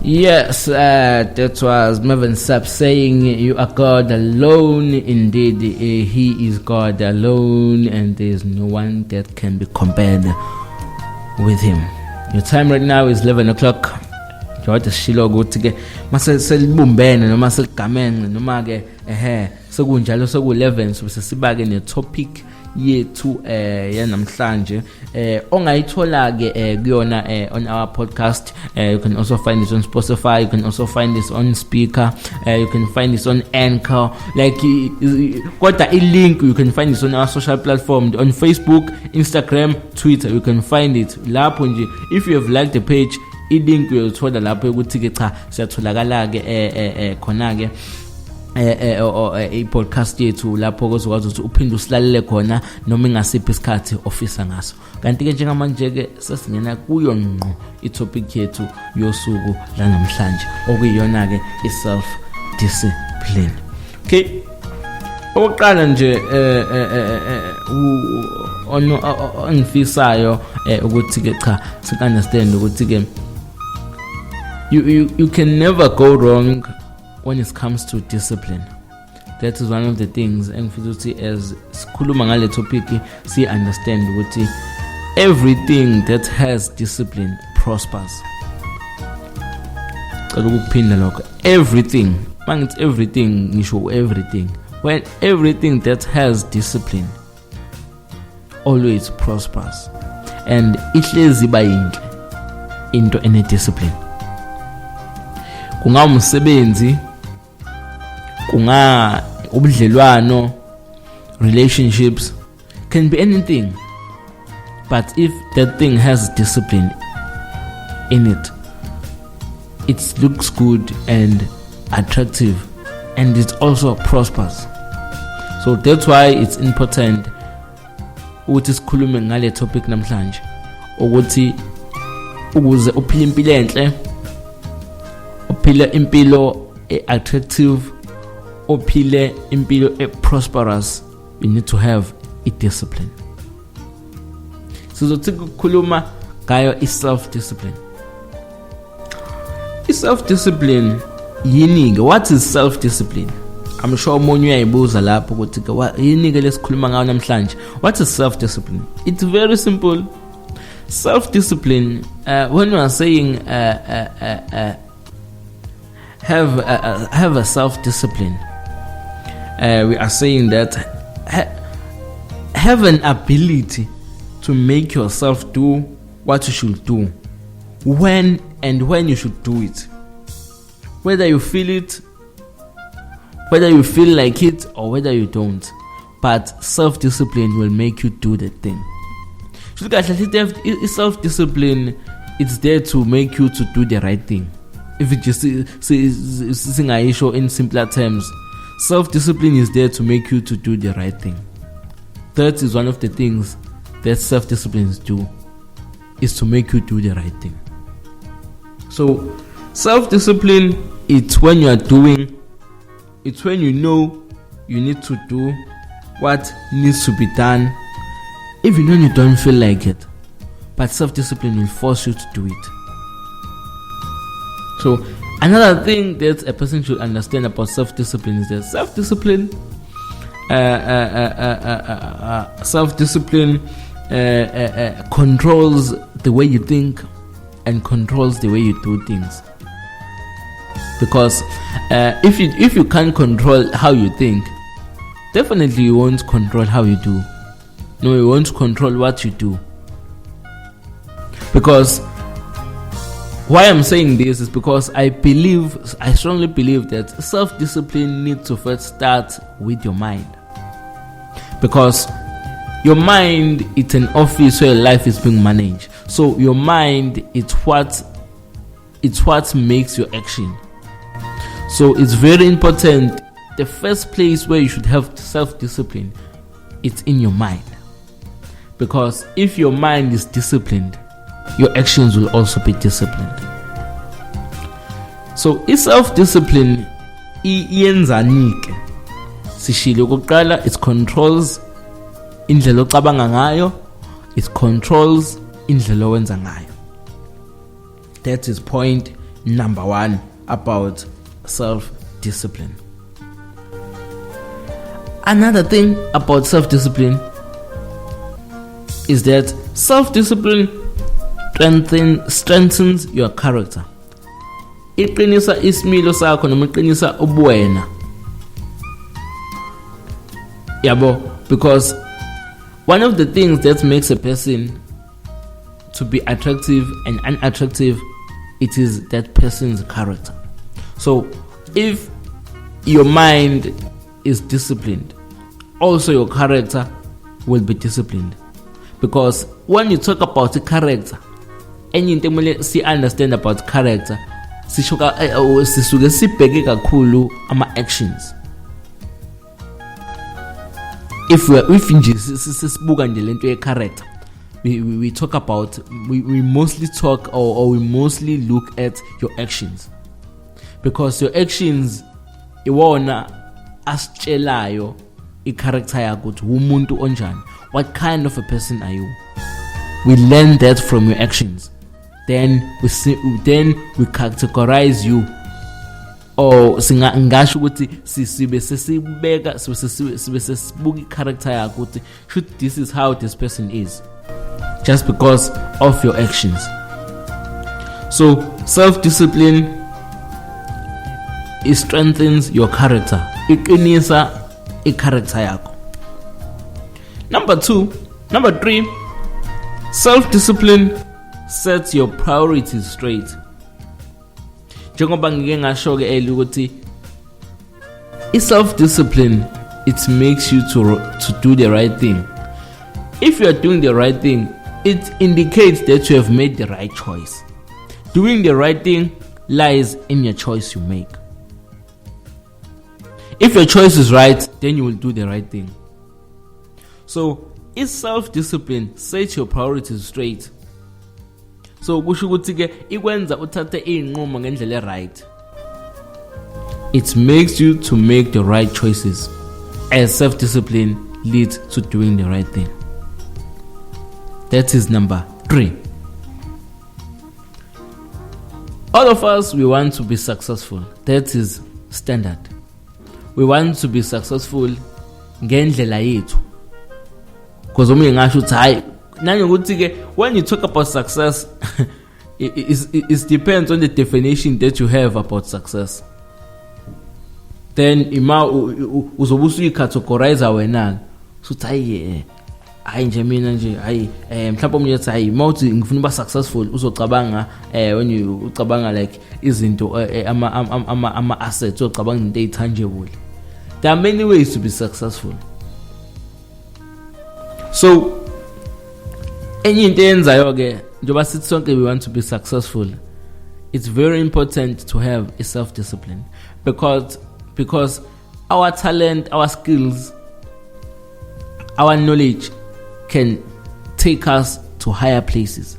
Yes, that was Mervyn Sapp saying, "You are God alone. Indeed, He is God alone, and there is no one that can be compared with Him." Your time right now is 11 o'clock. Njengoba sishilo ukuthi ke mase selibumbene noma seligamene noma ke sekunjalo seku11 so sesibake ne topic yethu yanamhlanje ongayithola ke kuyona on our podcast. You can also find this on Spotify, you can also find this on Spreaker, you can find this on Anchor, like got a link. You can find this on our social platform on Facebook, Instagram, Twitter. You can find it lapho nje. If you have liked the page, i-link uyothola lapho ukuthi ke cha siyatholakala ke khona ke i-podcast yethu lapho kozokwazi ukuthi uphinde usilalele khona noma ingasiphi isikhathi ofisa ngaso. Kanti ke njengamanje ke sesingena kuyo ngqo i-topic yethu yosuku lanamhlanje okuyiyona ke i-self discipline. Okay, oqala nje ongifisayo ukuthi ke cha understand ukuthi ke you can never go wrong when it comes to discipline. That is one of the things engifisa as sikhuluma ngale topic see understand ukuthi everything that has discipline prospers. Ukuphinda lokho, everything, mangithi everything ngisho everything. When everything that has discipline always prospers, and ihlezi bayinhle into ene discipline. Kunga umsebenzi, kunga ubudlelwano, relationships, can be anything, but if that thing has discipline in it, it looks good and attractive, and it also prospers. So that's why it's important ukuthi sikhulume ngale topic namhlanje ukuthi ukuze uphile impilo enhle, uphile impilo attractive, uphile impilo prosperous, you need to have a discipline. Sizothi ukukhuluma ngayo i-self discipline. I-self discipline yini ke? What is self discipline? I'm sure umunye uyayibuza lapho ukuthi ke yini ke lesikhuluma ngayo namhlanje. What is self discipline? It's very simple. Self discipline, when we are saying have a self discipline, we are saying that have an ability to make yourself do what you should do, when you should do it, whether you feel it, whether you feel like it or whether you don't. But self-discipline will make you do the thing. Self-discipline, it's there to make you to do the right thing. If it just sing a issue in simpler terms, self-discipline is there to make you to do the right thing. That is one of the things that self-disciplines do, is to make you do the right thing. So self-discipline, it's when you are doing, it's when you know you need to do what needs to be done, even when you don't feel like it. But self-discipline will force you to do it. So another thing that a person should understand about self-discipline is that self-discipline controls the way you think and controls the way you do things. Because if you can't control how you think, definitely you won't control how you do. No, you won't control what you do. Because why I'm saying this is because I strongly believe that self-discipline needs to first start with your mind. Because your mind, it's an office where life is being managed. So your mind, it's what makes your action. So it's very important. The first place where you should have self-discipline, it's in your mind. Because if your mind is disciplined, your actions will also be disciplined. So self-discipline iyenzanike. Sishilo okokuqala, it controls indlela ocabanga ngayo, it controls indlela owenza ngayo. That is point number one about self-discipline. Another thing about self-discipline is that self-discipline strengthens your character. Iqinisa isimilo sakho noma iqinisa ubuwena. Yabo, because one of the things that makes a person to be attractive and unattractive, it is that person's character. So if your mind is disciplined, also your character will be disciplined. Because when you talk about the character, anything we see understand about character, sisuke sibheke kakhulu ama actions. If nje sisibuka nje lento ye character, we talk about, we mostly talk or we mostly look at your actions, because your actions iwona asitshelayo i-character yakho ukuthi umuntu onjani. What kind of a person are you? We learn that from your actions. Then we categorize you, or singasho ukuthi sibe sesibuka i-character yakho ukuthi this is how this person is, just because of your actions. So self-discipline, it strengthens your character. Iqinisa i-character yakho. Number 3, self-discipline sets your priorities straight. Njengoba ngike ngasho ke earlier ukuthi self-discipline, it makes you to do the right thing. If you are doing the right thing, it indicates that you have made the right choice. Doing the right thing lies in your choice you make. If your choice is right, then you will do the right thing. So, self-discipline sets your priorities straight. So, kusho ukuthi ke ikwenza uthathe inqumo ngendlela right. It makes you to make the right choices, as self-discipline leads to doing the right thing. That is number 3. All of us, we want to be successful. That is standard. We want to be successful ngendlela yethu. Because when you talk about success, it depends on the definition that you have about success. Then uzobusu categorize wena. So nje mina nje mhlawumbe umuntu ethi mawuthi ngifuna uba successful uzocabanga when you ucabanga like izinto ama assets, ucabanga into etangible. There are many ways to be successful. So enye into eyenzayo ke njoba sithi sonke we want to be successful, it's very important to have a self-discipline, because our talent, our skills, our knowledge can take us to higher places,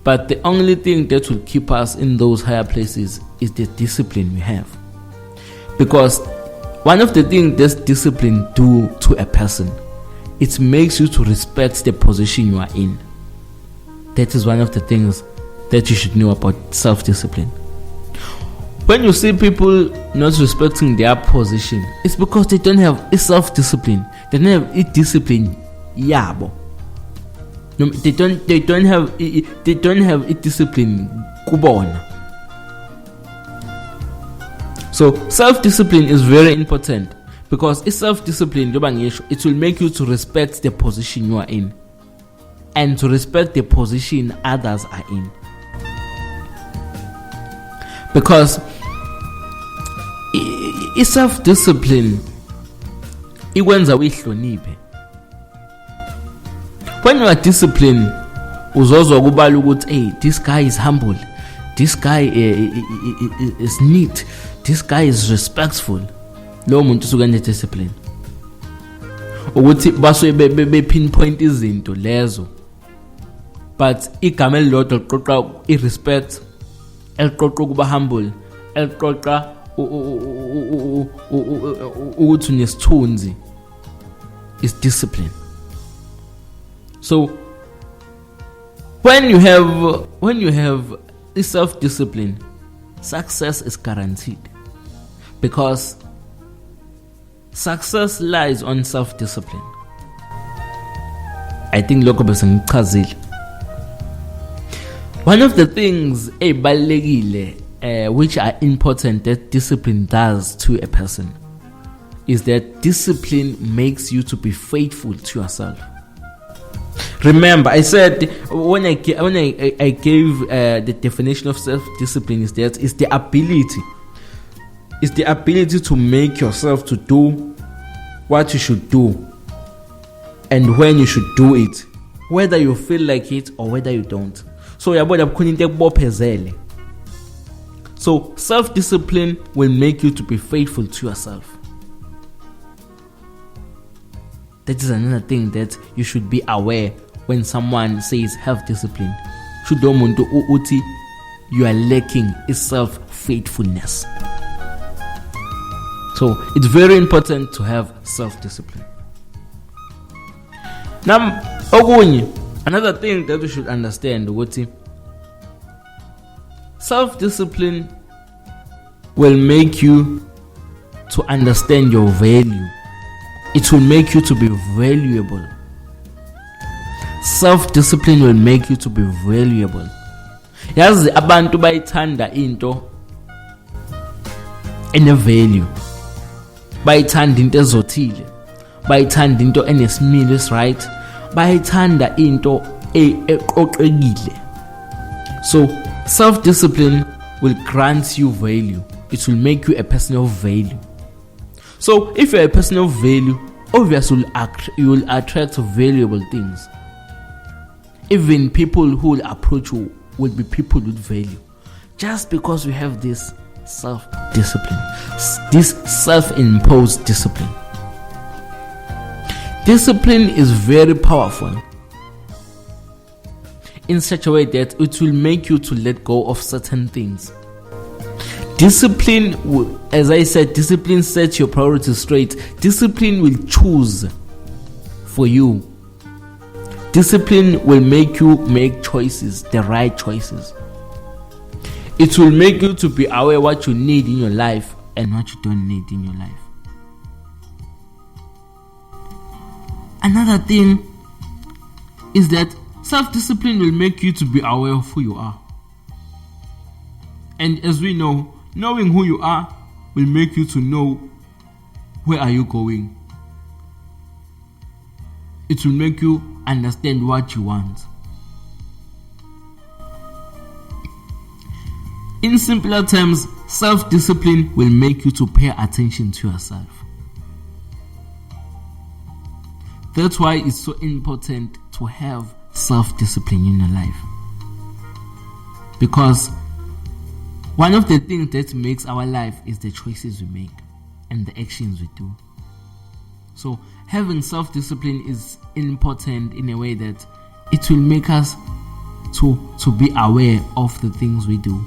but the only thing that will keep us in those higher places is the discipline we have. Because one of the things that discipline do to a person, it makes you to respect the position you are in. That is one of the things that you should know about self-discipline. When you see people not respecting their position, it's because they don't have a self-discipline. They don't have a discipline. Yabo. They don't have a discipline. Kubona. So self-discipline is very important, because it's self-discipline, it will make you to respect the position you are in and to respect the position others are in. Because self-discipline ikwenza uyihloniphe. When you are disciplined, uzozwa kubala ukuthi hey, this guy is humble, this guy is neat, this guy is respectful. Lo muntu usuka ne-discipline. Ukuthi basuke be pinpoint izinto lezo, but igama elilodwa liqoqa i-respect, eliqoqa ukuba humble, eliqoqa ukuthi unesithunzi, is discipline. So when you have self-discipline, success is guaranteed, because success lies on self-discipline. I think lokho bese ngichazile. One of the things which are important that discipline does to a person is that discipline makes you to be faithful to yourself. Remember, I said when I gave the definition of self-discipline is that it's the ability to make yourself to do what you should do and when you should do it, whether you feel like it or whether you don't. So self-discipline will make you to be faithful to yourself. That is another thing that you should be aware when someone says have discipline. You are lacking is self-faithfulness. So it's very important to have self-discipline. Now, another thing that we should understand, self-discipline will make you to understand your value. It will make you to be valuable. Self-discipline will make you to be valuable. Yazi abantu bayithanda into ene-value. Bayithanda into ezothile. Bayithanda into enesimilo right. Bayithanda into eqoqekile. So self-discipline will grant you value. It will make you a person of value. So if you're a person of value, obviously you will attract valuable things. Even people who will approach you will be people with value. Just because we have this self-discipline, this self-imposed discipline. Discipline is very powerful in such a way that it will make you to let go of certain things. Discipline, as I said, discipline sets your priorities straight. Discipline will choose for you. Discipline will make you make choices, the right choices. It will make you to be aware what you need in your life and what you don't need in your life. Another thing is that self-discipline will make you to be aware of who you are. And as we know, knowing who you are will make you to know where are you going. It will make you understand what you want. In simpler terms, self-discipline will make you to pay attention to yourself. That's why it's so important to have self-discipline in your life. Because one of the things that makes our life is the choices we make and the actions we do. So having self-discipline is important in a way that it will make us to be aware of the things we do.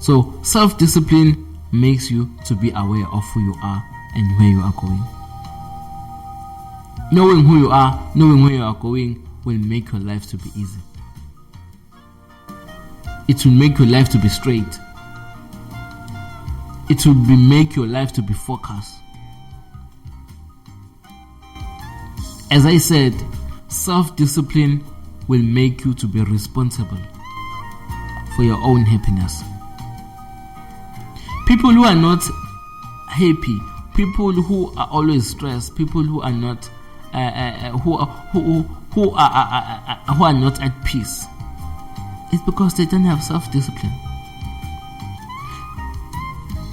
So self-discipline makes you to be aware of who you are and where you are going. Knowing who you are, knowing where you are going will make your life to be easy. It will make your life to be straight. It will make your life to be focused. As I said, self-discipline will make you to be responsible for your own happiness. People who are not happy, people who are always stressed, people who are not who are not at peace, it's because they don't have self-discipline.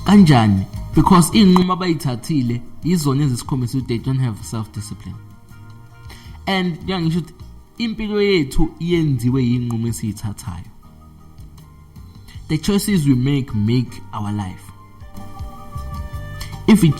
Kanjani? Because inquma abayithathile izona ezisikhombisa ukuthi they don't have self-discipline. And ngisho ukuthi impilo yethu iyenziwe inquma esiyithathayo. The choices we make our life. If we